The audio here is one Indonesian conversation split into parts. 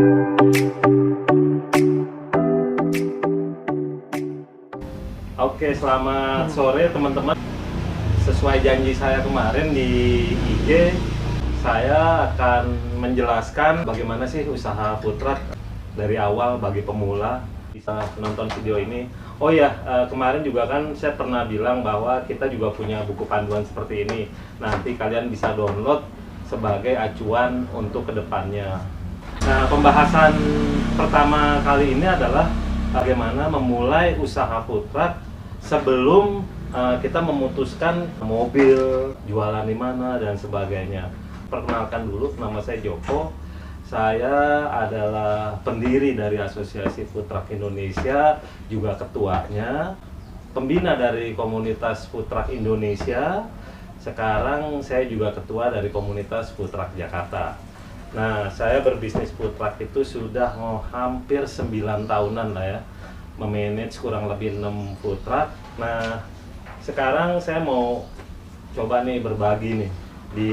Oke, selamat sore teman-teman. Sesuai janji saya kemarin di IG, saya akan menjelaskan bagaimana sih usaha food truck dari awal bagi pemula bisa nonton video ini. Oh ya, kemarin juga kan saya pernah bilang bahwa kita juga punya buku panduan seperti ini. Nanti kalian bisa download sebagai acuan untuk kedepannya. Nah, pembahasan pertama kali ini adalah bagaimana memulai usaha food truck sebelum kita memutuskan mobil, jualan di mana, dan sebagainya. Perkenalkan dulu, nama saya Joko. Saya adalah pendiri dari Asosiasi Food Truck Indonesia, juga ketuanya, pembina dari komunitas Food Truck Indonesia. Sekarang saya juga ketua dari komunitas Food Truck Jakarta. Nah, saya berbisnis food truck itu sudah hampir 9 tahunan lah ya, memanage kurang lebih 6 food truck. Nah, sekarang saya mau coba nih berbagi nih di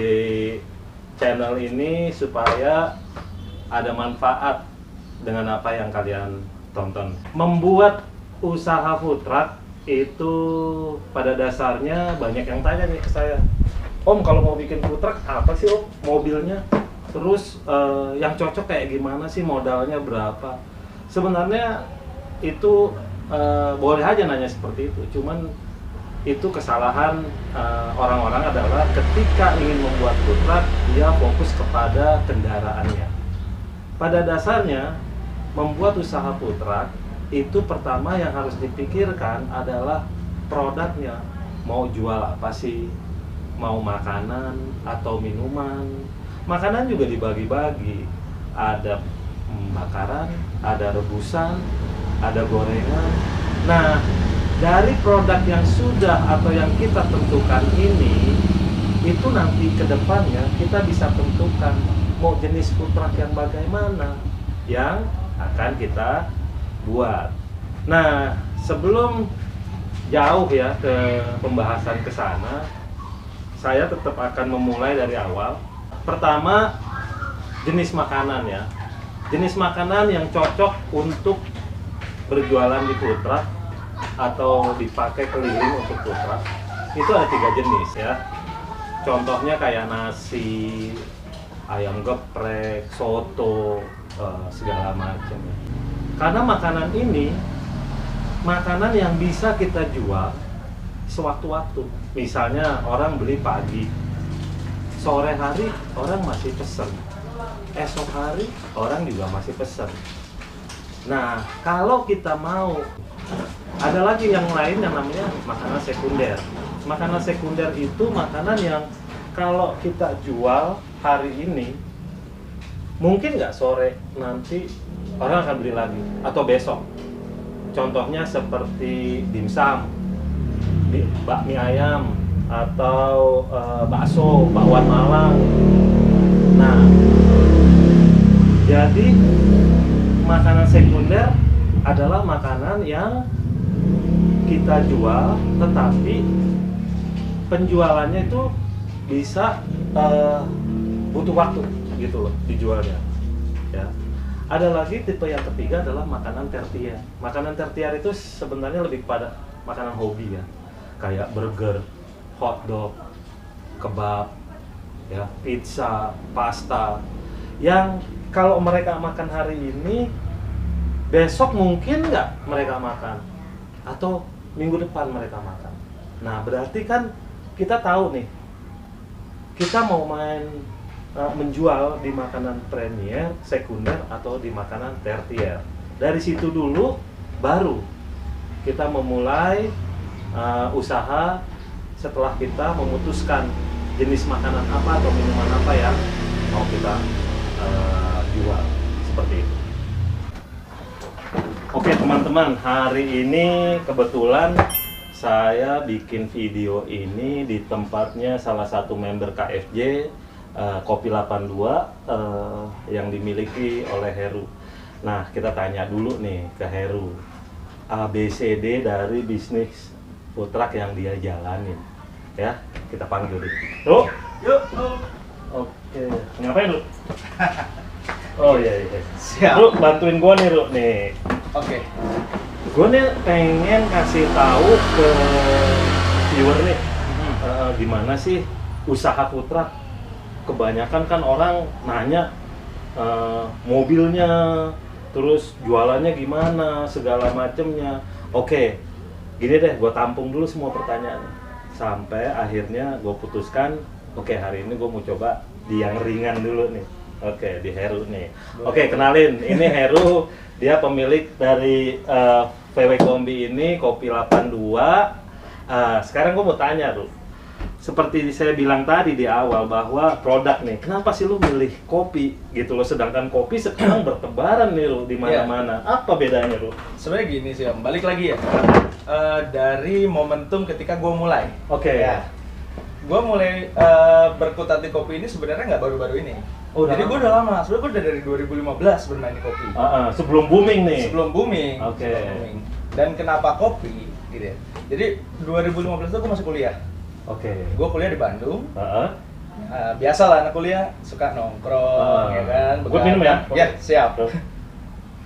channel ini supaya ada manfaat dengan apa yang kalian tonton. Membuat usaha food truck itu pada dasarnya banyak yang tanya nih ke saya, Om, kalau mau bikin food truck apa sih Om mobilnya? Terus yang cocok kayak gimana sih, modalnya berapa? Sebenarnya itu boleh aja nanya seperti itu, cuman itu kesalahan orang-orang adalah ketika ingin membuat food truck, dia fokus kepada kendaraannya. Pada dasarnya, membuat usaha food truck itu pertama yang harus dipikirkan adalah produknya. Mau jual apa sih? Mau makanan atau minuman? Makanan juga dibagi-bagi, ada bakaran, ada rebusan, ada gorengan. Nah, dari produk yang sudah atau yang kita tentukan ini, itu nanti ke depannya kita bisa tentukan mau jenis food truck yang bagaimana yang akan kita buat. Nah, sebelum jauh ya ke pembahasan ke sana, saya tetap akan memulai dari awal. Pertama, jenis makanan ya. Jenis makanan yang cocok untuk berjualan di food truck atau dipakai keliling untuk food truck itu ada 3 jenis ya. Contohnya kayak nasi, ayam geprek, soto, segala macam. Karena makanan ini makanan yang bisa kita jual sewaktu-waktu. Misalnya orang beli pagi, sore hari orang masih pesen, esok hari orang juga masih pesen. Nah, kalau kita mau, ada lagi yang lain yang namanya makanan sekunder. Makanan sekunder itu makanan yang kalau kita jual hari ini, mungkin nggak sore nanti orang akan beli lagi, atau besok. Contohnya seperti dimsum, bakmi ayam, atau bakso, bakwan Malang. Nah, jadi makanan sekunder adalah makanan yang kita jual, tetapi penjualannya itu bisa butuh waktu gitu loh dijualnya. Ya. Ada lagi tipe yang ketiga adalah makanan tertier. Makanan tertier itu sebenarnya lebih kepada makanan hobi ya, kayak burger, hotdog, kebab, ya, pizza, pasta, yang kalau mereka makan hari ini, besok mungkin nggak mereka makan, atau minggu depan mereka makan. Nah, berarti kan kita tahu nih, kita mau menjual di makanan premier, sekunder, atau di makanan tertier. Dari situ dulu, baru kita memulai usaha setelah kita memutuskan jenis makanan apa atau minuman apa yang mau kita jual, seperti itu. Oke teman-teman, hari ini kebetulan saya bikin video ini di tempatnya salah satu member KFJ, Kopi 82, yang dimiliki oleh Heru. Nah, kita tanya dulu nih ke Heru, ABCD dari bisnis food truck yang dia jalanin. Ya, kita panggil dulu. Yuk. Oke, ngapain lu? Oh iya iya. Siap. Ru, bantuin gua nih, Ru nih. Oke. Gue nih pengen kasih tahu ke viewer nih, gimana sih usaha food truck. Kebanyakan kan orang nanya mobilnya, terus jualannya gimana, segala macemnya. Oke, gini deh, gue tampung dulu semua pertanyaan. Sampai akhirnya gue putuskan, oke hari ini gue mau coba di yang ringan dulu nih. Oke, di Heru nih. Oke, kenalin, ini Heru, dia pemilik dari VW Kombi ini, Kopi 82. Sekarang gue mau tanya, Ru. Seperti saya bilang tadi di awal bahwa produk nih, kenapa sih lu milih kopi gitu loh, sedangkan kopi sekarang bertebaran nih, Ru, di mana-mana. Apa bedanya, Ru? Sebenarnya gini sih, Om. Balik lagi ya. Dari momentum ketika gue mulai. Oke. Ya. Gue mulai berkutat di kopi ini sebenarnya nggak baru-baru ini. Oh, jadi gue udah lama. Sebenarnya gue udah dari 2015 bermain di kopi. Sebelum booming nih. Sebelum booming. Oke. Sebelum booming. Dan kenapa kopi? Gitu ya. Jadi 2015 itu gue masih kuliah. Oke. Gue kuliah di Bandung. Biasalah anak kuliah suka nongkrong, ya kan? Gue minum ya? Ya, siap.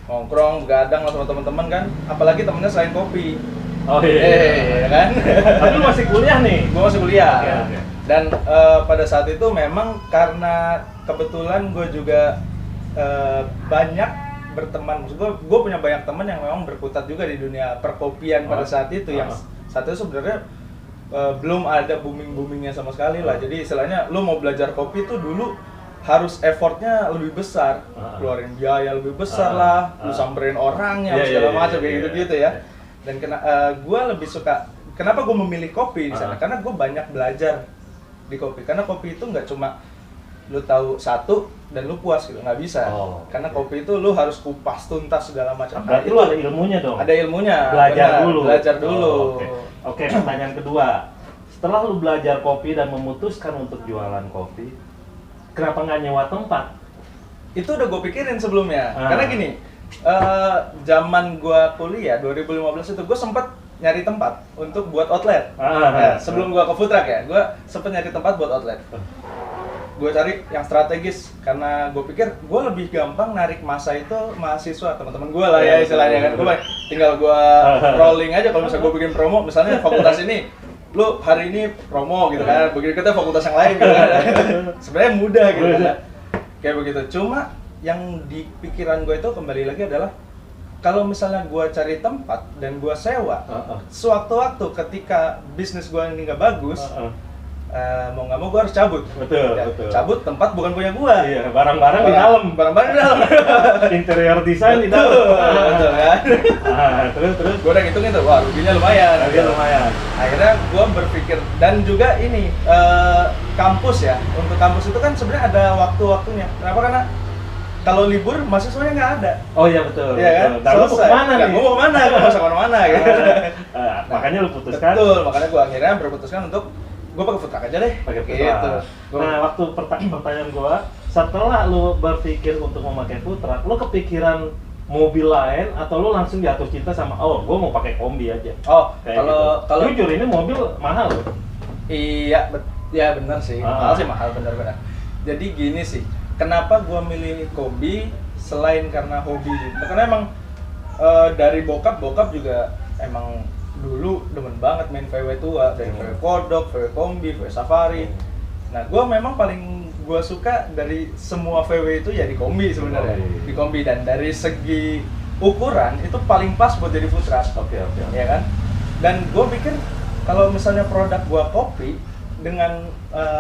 Nongkrong, begadang lah sama teman-teman kan. Apalagi temennya selain kopi. Oh iya. Ya kan? Tapi lu masih kuliah nih? Gue masih kuliah. Oke. Dan pada saat itu memang karena kebetulan gue juga banyak berteman, maksud gue punya banyak teman yang memang berkutat juga di dunia perkopian pada saat itu, yang saat itu sebenarnya belum ada boomingnya sama sekali lah. Jadi istilahnya lu mau belajar kopi tuh dulu harus effortnya lebih besar, keluarin biaya lebih besar lah, lu samperin orangnya segala macam kayak gitu ya. Dan gue lebih suka, kenapa gue memilih kopi di sana? Karena gue banyak belajar di kopi. Karena kopi itu nggak cuma lu tahu satu dan lu puas gitu, nggak bisa. Karena kopi itu lu harus kupas tuntas segala macam. Berarti lu ada ilmunya dong? Ada ilmunya. Belajar dulu. Oke, pertanyaan kedua. Setelah lu belajar kopi dan memutuskan untuk jualan kopi, kenapa nggak nyewa tempat? Itu udah gue pikirin sebelumnya. Karena gini, zaman gue kuliah 2015 itu gue sempat nyari tempat untuk buat outlet. Sebelum gue ke food truck ya, gue sempat nyari tempat buat outlet. Gue cari yang strategis karena gue pikir gue lebih gampang narik masa itu mahasiswa, teman-teman gue lah ya istilahnya kan. Gue tinggal gue rolling aja. Kalau misalnya gue bikin promo, misalnya fakultas ini, lu hari ini promo gitu kan, begitu kita fakultas yang lain gitu kan. Sebenarnya mudah gitu kan, kayak begitu. Cuma yang di pikiran gue itu kembali lagi adalah kalau misalnya gue cari tempat dan gue sewa, sewaktu-waktu ketika bisnis gue ini nggak bagus, mau nggak mau gue harus cabut. Betul. Cabut, tempat bukan punya gue. Iya, barang-barang di dalam. Barang-barang di dalam. Interior design di dalam. Betul kan? Terus. Gue udah ngitungin tuh, wah ruginya lumayan. Akhirnya gue berpikir, dan juga ini kampus ya. Untuk kampus itu kan sebenarnya ada waktu-waktunya. Kenapa? Karena kalau libur mahasiswanya nggak ada. Oh iya betul. Iya kan? Dan lu mau kemana nih? Gue mau kemana? Gue mau kemana gitu. Makanya lu putuskan. Betul, makanya gue akhirnya berputuskan untuk gue pakai food truck aja deh. Pakai food truck. Nah, waktu pertanyaan gue, setelah lu berpikir untuk memakai food truck, lu kepikiran mobil lain atau lu langsung jatuh cinta sama gue mau pakai kombi aja? Kalau jujur ini mobil mahal loh. Iya, ya benar sih. Mahal sih, mahal benar-benar. Jadi gini sih, kenapa gue milih kombi selain karena hobi? Karena emang dari bokap juga emang dulu demen banget main VW tua, dari VW Kodok, VW Kombi, VW Safari. Nah, gue memang paling gue suka dari semua VW itu ya di kombi sebenarnya. Di kombi, dan dari segi ukuran itu paling pas buat jadi food truck. Oke. Ya kan? Dan gue pikir kalau misalnya produk gue kopi dengan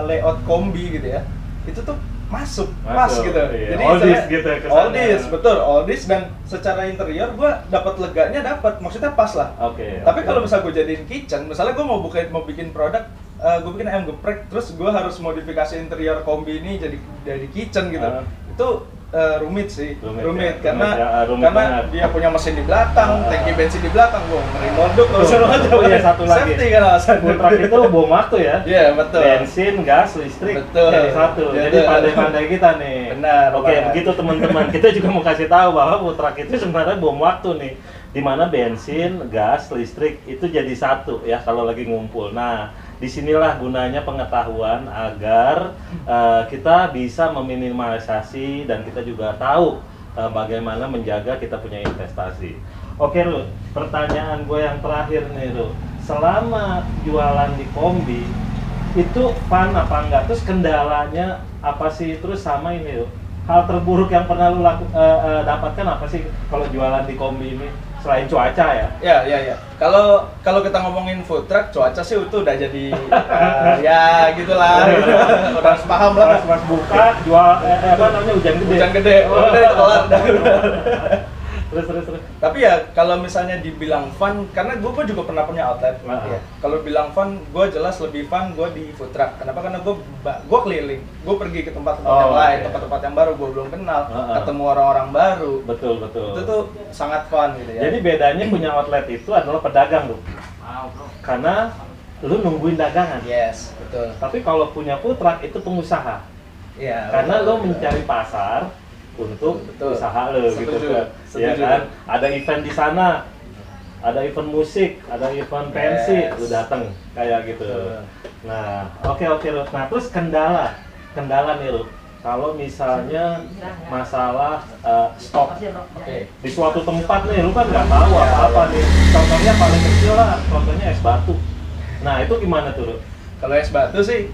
layout kombi gitu ya, itu tuh masuk pas gitu. Iya. Jadi oldies gitu kesannya. Betul, oldies, dan secara interior gue dapat leganya, maksudnya pas lah. Tapi kalau misalnya gue jadiin kitchen, misalnya gue mau bikin produk, gue bikin ayam geprek, terus gue harus modifikasi interior kombi ini jadi kitchen gitu. Itu rumit sih, karena dia punya mesin di belakang, tangki bensin di belakang, gue ngeri moduk kalau suruh aja. Satu lagi, safety kan alasan. Food truck itu bom waktu ya. Iya, betul. Bensin, gas, listrik, betul. Jadi satu. Jadi pandai-pandai kita nih. Benar. Begitu teman-teman. Kita juga mau kasih tahu bahwa food truck itu sebenarnya bom waktu nih. Dimana bensin, gas, listrik itu jadi satu ya kalau lagi ngumpul. Nah, disinilah gunanya pengetahuan agar kita bisa meminimalisasi dan kita juga tahu bagaimana menjaga kita punya investasi. Oke Ru, pertanyaan gue yang terakhir nih Ru, selama jualan di Kombi itu fun apa enggak? Terus kendalanya apa sih? Terus sama ini Ru, hal terburuk yang pernah lu dapatkan apa sih kalau jualan di Kombi ini? Selain cuaca ya? Ya. Kalau kita ngomongin food truck, cuaca sih itu udah jadi ya gitulah. Udah paham lah. Pas buka jual apa namanya hujan gede. Hujan gede. Udah itu kelar. Terus. Tapi ya kalau misalnya dibilang fun, karena gue juga pernah punya outlet. Ya. Kalau bilang fun, gue jelas lebih fun gue di food truck. Kenapa? Karena gue keliling, gue pergi ke tempat-tempat yang lain, tempat-tempat yang baru gue belum kenal, ketemu orang-orang baru. Betul. Itu tuh sangat fun gitu ya. Jadi bedanya punya outlet itu adalah pedagang tuh. Karena lu nungguin dagangan. Yes, betul. Tapi kalau punya food truck itu pengusaha. Iya. Karena lu mencari pasar untuk usaha lo gitu kan. Ya kan? Ada event di sana, ada event musik, ada event pensi, lu datang kayak gitu. Nah, oke. Nah, terus kendala nih lu. Kalau misalnya masalah stok di suatu tempat nih, lu kan nggak tahu apa-apa nih. Contohnya paling kecil lah, contohnya es batu. Nah, itu gimana tuh, Lu? Kalau es batu sih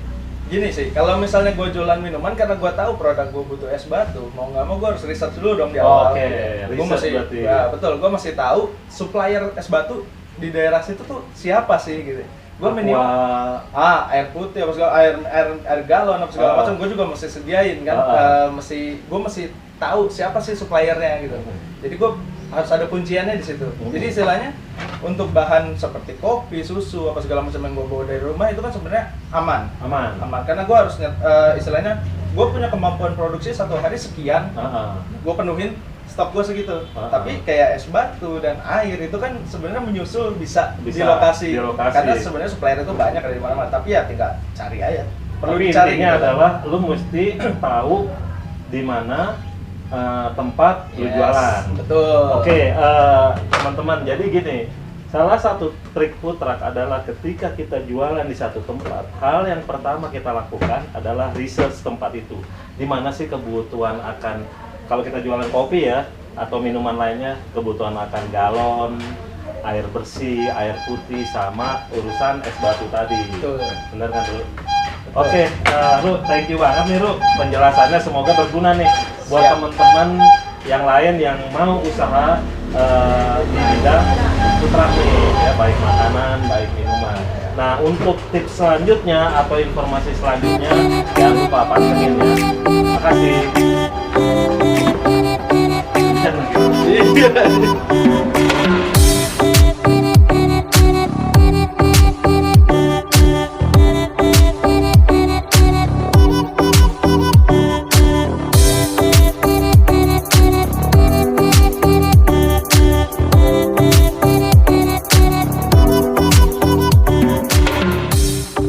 gini sih, kalau misalnya gue jualan minuman karena gue tahu produk gue butuh es batu, mau nggak mau gue harus riset dulu dong di awal. Gue masih, ya betul, gue masih tahu supplier es batu di daerah situ tuh siapa sih gitu. Gue minimal air putih apa segala, air galon apa segala macam, gue juga mesti sediain kan, gue mesti tahu siapa sih suppliernya gitu. Jadi gue harus ada kunciannya di situ. Jadi istilahnya untuk bahan seperti kopi, susu, apa segala macam yang gue bawa dari rumah itu kan sebenarnya aman. Karena gue harus istilahnya gue punya kemampuan produksi satu hari sekian, gue penuhin stok gue segitu. Tapi kayak es batu dan air itu kan sebenarnya menyusul bisa di lokasi. Karena sebenarnya supplier itu banyak dari mana-mana. Tapi ya tinggal cari aja. Perlu dicari gitu. Adalah lu mesti tahu di mana tempat lu jualan. Betul. Oke, teman-teman, jadi gini, salah satu trik food truck adalah ketika kita jualan di satu tempat, hal yang pertama kita lakukan adalah research tempat itu. Di mana sih kebutuhan akan, kalau kita jualan kopi ya, atau minuman lainnya, kebutuhan akan galon, air bersih, air putih, sama urusan es batu tadi. Betul. Benar kan, Ru? Oke, Ru, thank you banget nih, Ru. Penjelasannya semoga berguna nih buat teman-teman yang lain yang mau usaha di bidang food truck nih, ya, baik makanan, baik minuman. Nah, untuk tips selanjutnya atau informasi selanjutnya, jangan lupa pantengin ya. Makasih.